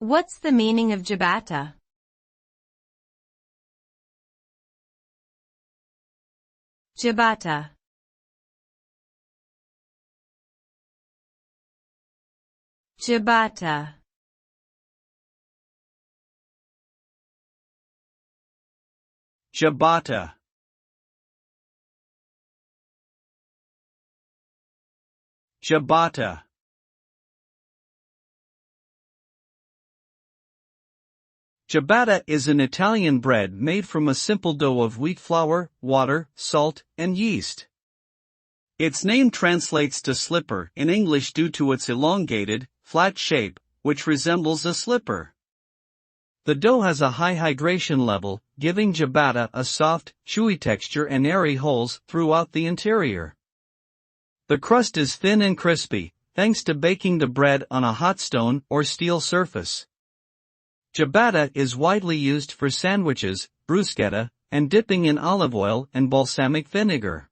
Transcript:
What's the meaning of ciabatta? Ciabatta. Ciabatta. Ciabatta. Ciabatta. Ciabatta is an Italian bread made from a simple dough of wheat flour, water, salt, and yeast. Its name translates to slipper in English due to its elongated, flat shape, which resembles a slipper. The dough has a high hydration level, giving ciabatta a soft, chewy texture and airy holes throughout the interior. The crust is thin and crispy, thanks to baking the bread on a hot stone or steel surface. Ciabatta is widely used for sandwiches, bruschetta, and dipping in olive oil and balsamic vinegar.